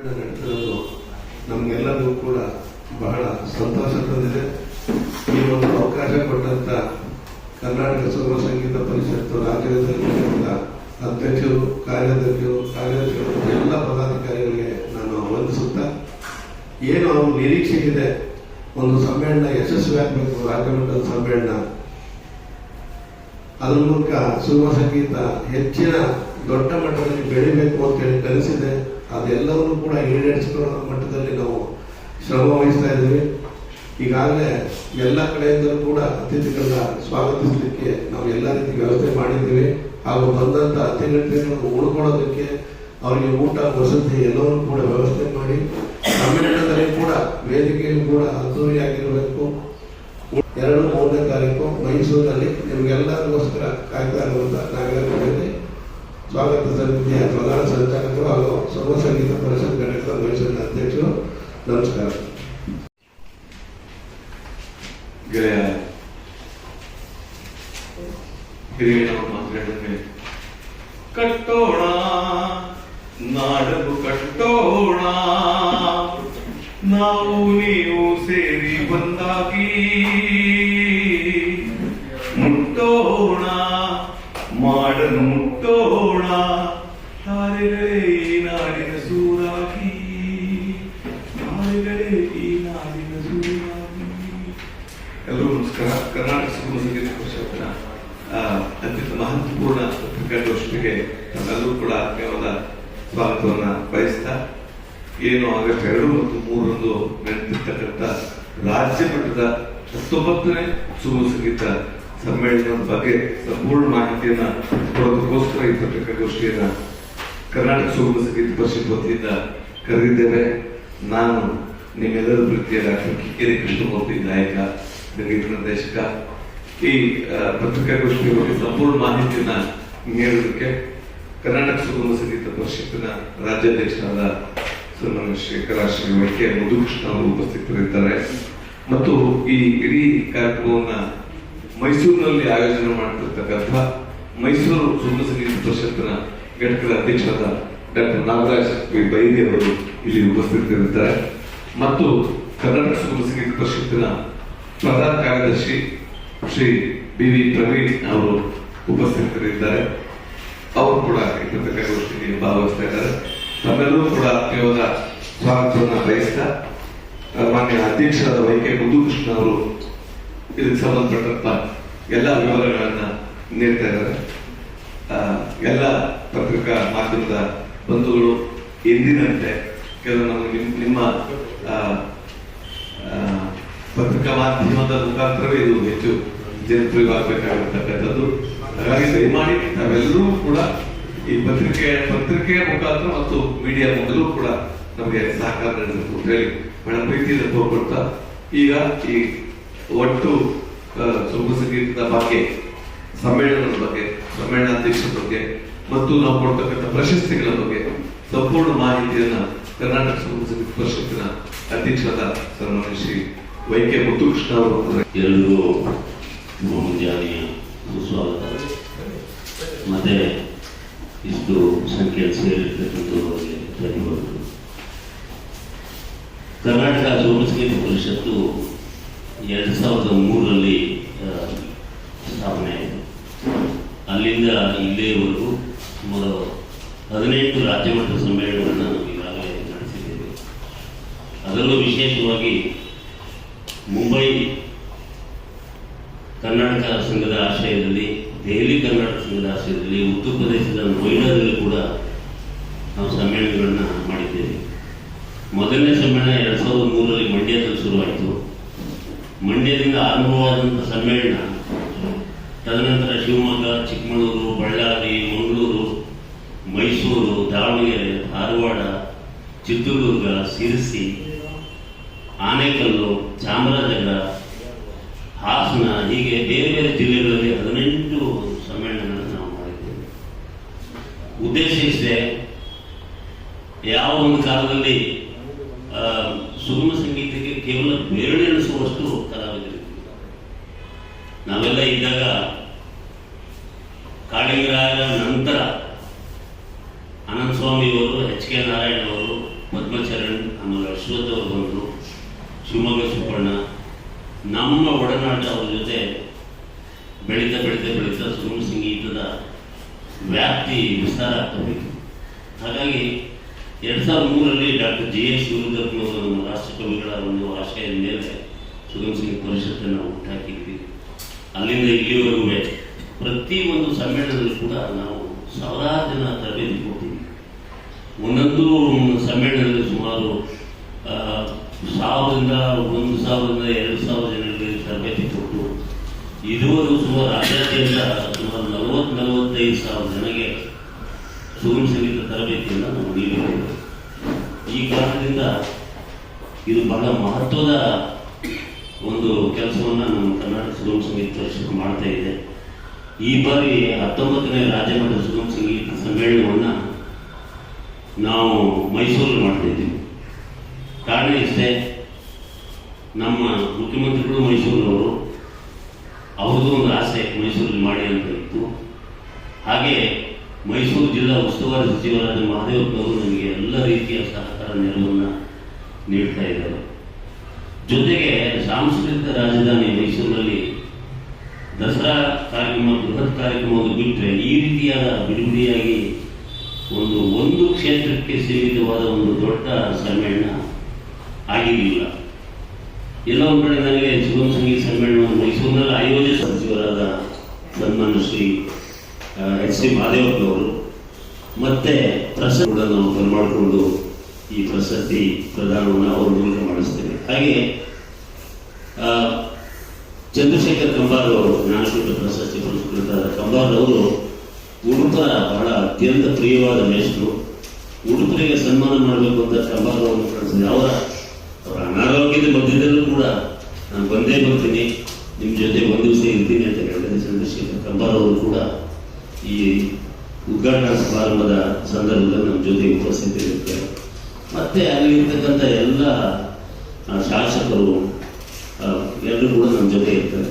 ನಡೆದಿರೋದು ನಮಗೆಲ್ಲರಿಗೂ ಕೂಡ ಬಹಳ ಸಂತೋಷ ತಂದಿದೆ. ಈ ಒಂದು ಅವಕಾಶ ಕೊಟ್ಟಂತ ಕರ್ನಾಟಕ ಸುಗಮ ಸಂಗೀತ ಪರಿಷತ್ತು ರಾಜ್ಯದ ಅಧ್ಯಕ್ಷರು, ಕಾರ್ಯದರ್ಶಿಗಳು ಎಲ್ಲ ಪದಾಧಿಕಾರಿಗಳಿಗೆ ನಾನು ವಂದಿಸುತ್ತಾ, ಏನು ಅವ್ರ ನಿರೀಕ್ಷೆ ಇದೆ, ಒಂದು ಸಮ್ಮೇಳನ ಯಶಸ್ವಿಯಾಗಬೇಕು, ರಾಜ್ಯ ಮಟ್ಟದ ಸಮ್ಮೇಳನ, ಅದ್ರ ಮೂಲಕ ಸುಗಮ ಸಂಗೀತ ಹೆಚ್ಚಿನ ದೊಡ್ಡ ಮಟ್ಟದಲ್ಲಿ ಬೆಳಿಬೇಕು ಅಂತೇಳಿ ಕಲಿಸಿದೆ. ಅದೆಲ್ಲವನ್ನೂ ಕೂಡ ಈಡೇರಿಸಿಕೊಳ್ಳೋ ಮಟ್ಟದಲ್ಲಿ ನಾವು ಶ್ರಮ ವಹಿಸ್ತಾ ಇದ್ದೀವಿ. ಈಗಾಗಲೇ ಎಲ್ಲ ಕಡೆಯಿಂದಲೂ ಕೂಡ ಅತಿಥಿಗಳನ್ನ ಸ್ವಾಗತಿಸಲಿಕ್ಕೆ ನಾವು ಎಲ್ಲ ರೀತಿ ವ್ಯವಸ್ಥೆ ಮಾಡಿದ್ದೀವಿ. ಹಾಗೂ ಬಂದಂಥ ಅತಿಥಿಗಳನ್ನು ಉಳ್ಕೊಳ್ಳೋದಕ್ಕೆ ಅವರಿಗೆ ಊಟ, ವಸತಿ ಎಲ್ಲವನ್ನೂ ಕೂಡ ವ್ಯವಸ್ಥೆ ಮಾಡಿ ಸಮ್ಮೇಳನದಲ್ಲಿ ಕೂಡ ವೇದಿಕೆಯು ಕೂಡ ಅದ್ದೂರಿಯಾಗಿರಬೇಕು. 2-3ನೇ ತಾರೀಕು ಮೈಸೂರಿನಲ್ಲಿ ನಿಮಗೆಲ್ಲರಿಗೋಸ್ಕರ ಕಾಯ್ತಾ ಇರುವಂಥ ನಾಗರಿಕರಲ್ಲಿ ಸ್ವಾಗತ ಸಮಿತಿಯ ಪ್ರಧಾನ ಸಂಚಾಲಕರು ಹಾಗೂ ಸುಗಮ ಸಂಗೀತ ಪರಿಷತ್ ಘಟಕದ ಮೈಸೂರಿನ ಅಧ್ಯಕ್ಷರು. ನಮಸ್ಕಾರ. ಗೆಳೆಯ ಹಿರಿಯನವರು ಮಾತನಾಡಿದ್ರೆ, ಕಟ್ಟೋಣ ನಾಡನ್ನು ಕಟ್ಟೋಣ, ನಾವು ನೀವು ಸೇರಿ ಬಂದಾಗಿ ಮುಟ್ಟೋಣ, ಮಾಡನ್ನು ಮುಟ್ಟೋಣ, ತಾರೆಗಳೇ ಈ ನಾಡಿನ ಸೂರಾಗಿ, ತಾರೆಗಳೇ ಈ ನಾಡಿನ ಸೂರಾಗಿ. ಎಲ್ಲರೂ ನಮಸ್ಕಾರ. ಕರ್ನಾಟಕ ಸುಗಮ ಸಂಗೀತ ಪರಿಷತ್ತಿನ ಅತ್ಯಂತ ಮಹತ್ವಪೂರ್ಣ ಪತ್ರಿಕಾಗೋಷ್ಠಿಗೆ ನಮ್ಮೆಲ್ಲರೂ ಕೂಡ ಆತ್ಮೀಯವಾದ ಸ್ವಾಗತವನ್ನ ಬಯಸ್ತಾ, ಏನು ಆಗಸ್ಟ್ 2 ಮತ್ತು 3ರಂದು ನಡೆದಿರ್ತಕ್ಕಂಥ ರಾಜ್ಯ ಮಟ್ಟದ 19ನೇ ಸುಗಮ ಸಂಗೀತ ಸಮ್ಮೇಳನದ ಬಗ್ಗೆ ಸಂಪೂರ್ಣ ಮಾಹಿತಿಯನ್ನ ಕೊಡೋದಕ್ಕೋಸ್ಕರ ಈ ಪತ್ರಿಕಾಗೋಷ್ಠಿಯನ್ನ ಕರ್ನಾಟಕ ಸುಗಮ ಸಂಗೀತ ಪರಿಷತ್ ವತಿಯಿಂದ ಕರೆದಿದ್ದೇವೆ. ನಾನು ನಿಮ್ಮೆಲ್ಲರ ಪ್ರೀತಿಯ ಡಾಕ್ಟರ್ ಕಿಕ್ಕೇರಿ ಕೃಷ್ಣಮೂರ್ತಿ, ಗಾಯಕ, ಸಂಗೀತ ನಿರ್ದೇಶಕ. ಈ ಪತ್ರಿಕಾಗೋಷ್ಠಿಯ ಬಗ್ಗೆ ಸಂಪೂರ್ಣ ಮಾಹಿತಿಯನ್ನ ನೀಡೋದಕ್ಕೆ ಕರ್ನಾಟಕ ಸುಗಮ ಸಂಗೀತ ಪರಿಷತ್ತಿನ ರಾಜ್ಯಾಧ್ಯಕ್ಷರಾದ ಸನ್ಮಾನ್ಯ ಶ್ರೀ ವೈಕೆ ಮುದುಕೃಷ್ಣ ಅವರು ಉಪಸ್ಥಿತರಿದ್ದಾರೆ. ಮತ್ತು ಈ ಇಡೀ ಕಾರ್ಯಕ್ರಮವನ್ನ ಮೈಸೂರಿನಲ್ಲಿ ಆಯೋಜನೆ ಮಾಡ್ತಿರ್ತಕ್ಕಂಥ ಮೈಸೂರು ಸುಗಮ ಸಂಗೀತ ಪರಿಷತ್ತಿನ ಘಟಕದ ಅಧ್ಯಕ್ಷರಾದ ಡಾಕ್ಟರ್ ನಾಗರಾಜ್ ಬೈರಿ ಅವರು ಇಲ್ಲಿ ಉಪಸ್ಥಿತರಿದ್ದಾರೆ. ಮತ್ತು ಕರ್ನಾಟಕ ಸುಗಮ ಸಂಗೀತ ಪರಿಷತ್ತಿನ ಪ್ರಧಾನ ಕಾರ್ಯದರ್ಶಿ ಶ್ರೀ ಬಿ.ವಿ. ಪ್ರವೀಣ್ ಅವರು ಉಪಸ್ಥಿತರಿದ್ದಾರೆ. ಅವರು ಕೂಡ ಈ ಪತ್ರಿಕಾಗೋಷ್ಠಿಯಲ್ಲಿ ಭಾಗವಹಿಸ್ತಾ ಇದ್ದಾರೆ. ತಮ್ಮೆಲ್ಲರೂ ಕೂಡ ಆತ್ಮೀಯವಾದ ಸ್ವಾಗತವನ್ನು ಬಯಸ್ತಾ, ಮಾನ್ಯ ಅಧ್ಯಕ್ಷರಾದ ವೈಕೆ ಮುದುಕೃಷ್ಣ ಅವರು ಇದಕ್ಕೆ ಸಂಬಂಧಪಟ್ಟಂತ ಎಲ್ಲ ವಿವರಗಳನ್ನ ನೀಡ್ತಾ ಇದ್ದಾರೆ. ಎಲ್ಲ ಪತ್ರಿಕಾ ಮಾಧ್ಯಮದ ಬಂಧುಗಳು ಎಂದಿನಂತೆ ಕೆಲವು ನಮಗೆ ನಿಮ್ಮ ಪತ್ರಿಕಾ ಮಾಧ್ಯಮದ ಮುಖಾಂತರವೇ ಇದು ಹೆಚ್ಚು ಜನಪ್ರಿಯವಾಗಬೇಕಾಗಿರ್ತಕ್ಕಂಥದ್ದು. ಹಾಗಾಗಿ ದಯಮಾಡಿ ನಾವೆಲ್ಲರೂ ಕೂಡ ಈ ಪತ್ರಿಕೆಯ ಮುಖಾಂತರ ಮತ್ತು ಮೀಡಿಯಾ ಮೂಲಕವೂ ಕೂಡ ನಮಗೆ ಸಹಕಾರ ನೀಡಬೇಕು ಅಂತ ಹೇಳಿ ಬಹಳ ಪ್ರೀತಿಯಿಂದ ಕೋರ್ಕೊಡ್ತಾ, ಈಗ ಈ ಒಟ್ಟು ಸುಗಮ ಸಂಗೀತದ ಬಗ್ಗೆ, ಸಮ್ಮೇಳನದ ಬಗ್ಗೆ, ಸಮ್ಮೇಳನಾಧ್ಯಕ್ಷರ ಬಗ್ಗೆ ಮತ್ತು ನಾವು ಕೊಡ್ತಕ್ಕಂಥ ಪ್ರಶಸ್ತಿಗಳ ಬಗ್ಗೆ ಸಂಪೂರ್ಣ ಮಾಹಿತಿಯನ್ನ ಕರ್ನಾಟಕ ಸುಗಮ ಸಂಗೀತ ಪರಿಷತ್ತಿನ ಅಧ್ಯಕ್ಷರಾದ ಸನ್ಮಾನ್ಯ ಶ್ರೀ ವೈಕೆ ಮುತ್ತುಕೃಷ್ಣ ಅವರು. ಎಲ್ಲರಿಗೂ ಮುಂಜಾನೆಯ ಸುಸ್ವಾಗತ. ಮತ್ತೆ ಇಷ್ಟು ಸಂಖ್ಯೆಯಲ್ಲಿ ಸೇರಿರ್ತಕ್ಕಂಥವರಿಗೆ ಧನ್ಯವಾದಗಳು. ಕರ್ನಾಟಕ ಸುಗಮ ಸಂಗೀತ ಪರಿಷತ್ತು 2003ರಲ್ಲಿ ಸ್ಥಾಪನೆ ಆಯಿತು. ಅಲ್ಲಿಂದ ಇಲ್ಲಿಯವರೆಗೂ ಸುಮಾರು 18 ರಾಜ್ಯ ಮಟ್ಟದ ಸಮ್ಮೇಳನಗಳನ್ನು ನಾವು ಈಗಾಗಲೇ ನಡೆಸಿದ್ದೇವೆ. ಅದರಲ್ಲೂ ವಿಶೇಷವಾಗಿ ಮುಂಬೈ ಕರ್ನಾಟಕ ಸಂಘದ ಆಶ್ರಯದಲ್ಲಿ, ದೆಹಲಿ ಕರ್ನಾಟಕ ಸಂಘದ ಆಶ್ರಯದಲ್ಲಿ, ಉತ್ತರ ಪ್ರದೇಶದ ನೋಯ್ಡಾದಲ್ಲಿ ಕೂಡ ನಾವು ಸಮ್ಮೇಳನಗಳನ್ನ ಮಾಡಿದ್ದೇವೆ. ಮೊದಲನೇ ಸಮ್ಮೇಳನ 2003ರಲ್ಲಿ ಮಂಡ್ಯದಲ್ಲಿ ಶುರುವಾಯಿತು. ಮಂಡ್ಯದಿಂದ ಆರಂಭವಾದಂಥ ಸಮ್ಮೇಳನ ತದನಂತರ ಶಿವಮೊಗ್ಗ, ಚಿಕ್ಕಮಗಳೂರು, ಬಳ್ಳಾರಿ, ಮಂಗಳೂರು, ಮೈಸೂರು, ದಾವಣಗೆರೆ, ಧಾರವಾಡ, ಚಿತ್ರದುರ್ಗ, ಶಿರಸಿ, ಆನೇಕಲ್ಲು, ಚಾಮರಾಜನಗರ, ಹಾಸನ, ಹೀಗೆ ಬೇರೆ ಬೇರೆ ಜಿಲ್ಲೆಗಳಲ್ಲಿ 18 ಸಮ್ಮೇಳನಗಳನ್ನು ನಾವು ಮಾಡಿದ್ದೇವೆ. ಉದ್ದೇಶ ಇಷ್ಟೇ, ಯಾವ ಒಂದು ಕಾಲದಲ್ಲಿ ಸುಗಮ ಸಂಗೀತಕ್ಕೆ ಕೇವಲ ಬೆರಳೆಣಿಸುವಷ್ಟು ಕಲಾವಿದರು ನಾವೆಲ್ಲ ಇದ್ದಾಗ, ಕಾಳಿಂಗರಾಯರ ನಂತರ ಅನಂತ ಸ್ವಾಮಿಯವರು, ಎಚ್ ಕೆ ನಾರಾಯಣ ಅವರು, ಪದ್ಮ ಬ್ರಹ್ಮಚರಣ್, ಆಮೇಲೆ ಅಶ್ವಥ್ ಅವರು ಬಂದರು, ಶಿವಮೊಗ್ಗ ಸುಬ್ಬಣ್ಣ. ನಮ್ಮ ಒಡನಾಟ ಅವ್ರ ಜೊತೆ ಬೆಳೀತಾ ಬೆಳೀತಾ ಬೆಳೀತಾ ಸುಗಮ ಸಂಗೀತದ ವ್ಯಾಪ್ತಿ ವಿಸ್ತಾರ ಆಗ್ತಾ ಹೋಯಿತು. ಹಾಗಾಗಿ 2003ರಲ್ಲಿ ಡಾಕ್ಟರ್ JS ಶಿವರುದ್ರಪ್ಪನವರು ನಮ್ಮ ರಾಷ್ಟ್ರಕವಿಗಳ ಒಂದು ಆಶಯದ ಮೇಲೆ ಸುಗಮ ಸಂಗೀತ ಪರಿಷತ್ತನ್ನು ಹುಟ್ಟಾಕಿದ್ವಿ. ಅಲ್ಲಿಂದ ಇಲ್ಲಿವರೆಗೂ ಪ್ರತಿ ಒಂದು ಸಮ್ಮೇಳನದಲ್ಲಿ ಕೂಡ ನಾವು ಸಾವಿರಾರು ಜನ ತರಬೇತಿ ಕೊಡ್ತೀವಿ. ಒಂದೊಂದು ಸಮ್ಮೇಳನದಲ್ಲಿ ಸುಮಾರು 1000ರಿಂದ 1,000ರಿಂದ 2,000 ಜನರಿಗೆ ತರಬೇತಿ ಕೊಟ್ಟು ಇದುವರೆಗೂ ಸುಮಾರು ರಾಜ್ಯಾದ್ಯಂತ ಸುಮಾರು 40,000-45,000 ಜನಗೆ ಸುಗಮ ಸಂಗೀತ ತರಬೇತಿಯನ್ನು ನಾವು ನೀಡಿದ್ದೇವೆ. ಈ ಕಾರಣದಿಂದ ಇದು ಬಹಳ ಮಹತ್ವದ ಒಂದು ಕೆಲಸವನ್ನು ನಮ್ಮ ಕರ್ನಾಟಕ ಸುಗಮ ಸಂಗೀತ ಪರಿಷತ್ ಮಾಡ್ತಾ ಇದೆ. ಈ ಬಾರಿ 19ನೇ ರಾಜ್ಯ ಮಟ್ಟದ ಸುಗಮ ಸಂಗೀತ ಸಮ್ಮೇಳನವನ್ನು ನಾವು ಮೈಸೂರಲ್ಲಿ ಮಾಡ್ತಾ ಇದ್ದೀವಿ. ಕಾರಣ ಇಷ್ಟೇ, ನಮ್ಮ ಮುಖ್ಯಮಂತ್ರಿಗಳು ಮೈಸೂರಿನವರು, ಅವ್ರದ್ದು ಒಂದು ಆಸೆ ಮೈಸೂರಲ್ಲಿ ಮಾಡಿ ಅಂತ ಇತ್ತು. ಹಾಗೆ ಮೈಸೂರು ಜಿಲ್ಲಾ ಉಸ್ತುವಾರಿ ಸಚಿವರಾದ ಮಹದೇವಪ್ಪನವರು ನಮಗೆ ಎಲ್ಲ ರೀತಿಯ ಸಹಕಾರ ನೆರವನ್ನು ನೀಡ್ತಾ ಇದ್ದಾರೆ. ಜೊತೆಗೆ ಸಾಂಸ್ಕೃತಿಕ ರಾಜಧಾನಿ ಮೈಸೂರಿನಲ್ಲಿ ದಸರಾ ಕಾರ್ಯಕ್ರಮ, ಬೃಹತ್ ಕಾರ್ಯಕ್ರಮವನ್ನು ಬಿಟ್ಟರೆ ಈ ರೀತಿಯಾದ ಬಿಡುಗಡೆಯಾಗಿ ಒಂದು ಕ್ಷೇತ್ರಕ್ಕೆ ಸೀಮಿತವಾದ ಒಂದು ದೊಡ್ಡ ಸಮ್ಮೇಳನ ಆಗಿರಲಿಲ್ಲ. ಎಲ್ಲ ಒಂದು ಕಡೆ ನನಗೆ ಸುಗಮ ಸಂಗೀತ ಸಮ್ಮೇಳನವನ್ನು ಮೈಸೂರಿನಲ್ಲಿ ಆಯೋಜಿತ ಸಚಿವರಾದ ಸನ್ಮಾನ್ಯ ಶ್ರೀ HC ಮಹದೇವಪ್ಪನವರು ಮತ್ತೆ ಪ್ರಶಸ್ತಿ ಕೂಡ ನಾವು ಬರಮಾಡಿಕೊಂಡು ಈ ಪ್ರಶಸ್ತಿ ಪ್ರದಾನವನ್ನು ಅವರ ಮೂಲಕ ಮಾಡಿಸ್ತೇವೆ. ಹಾಗೆ ಚಂದ್ರಶೇಖರ್ ಕಂಬಾರ್ ಅವರು ಜ್ಞಾನಪೀಠ ಪ್ರಶಸ್ತಿ ಪುರಸ್ಕೃತರಾದ ಕಂಬಾರ್ ಅವರು ಉಡುಪರ ಬಹಳ ಅತ್ಯಂತ ಪ್ರಿಯವಾದ ಮೇಷ್ಟ್ರು. ಉಡುಪರಿಗೆ ಸನ್ಮಾನ ಮಾಡಬೇಕು ಅಂತ ಕಂಬಾರ್ ಅವರನ್ನು ಕಳಿಸಿದೆ. ಅವರ ಅನಾರೋಗ್ಯದ ಮಧ್ಯದಲ್ಲೂ ಕೂಡ ನಾನು ಬಂದೇ ಬರ್ತೀನಿ, ನಿಮ್ಮ ಜೊತೆ ಒಂದು ದಿವಸ ಇರ್ತೀನಿ ಅಂತ ಹೇಳಿದರೆ ಚಂದ್ರಶೇಖರ್ ಕಂಬಾರ್ ಅವರು ಕೂಡ ಈ ಉದ್ಘಾಟನಾ ಸಮಾರಂಭದ ಸಂದರ್ಭದಲ್ಲಿ ನಮ್ಮ ಜೊತೆ ಉಪಸ್ಥಿತರಿರ್ತಾರೆ. ಮತ್ತೆ ಅಲ್ಲಿರ್ತಕ್ಕಂಥ ಎಲ್ಲ ಶಾಸಕರು ಎಲ್ಲರೂ ಕೂಡ ನಮ್ಮ ಜೊತೆ ಇರ್ತಾರೆ.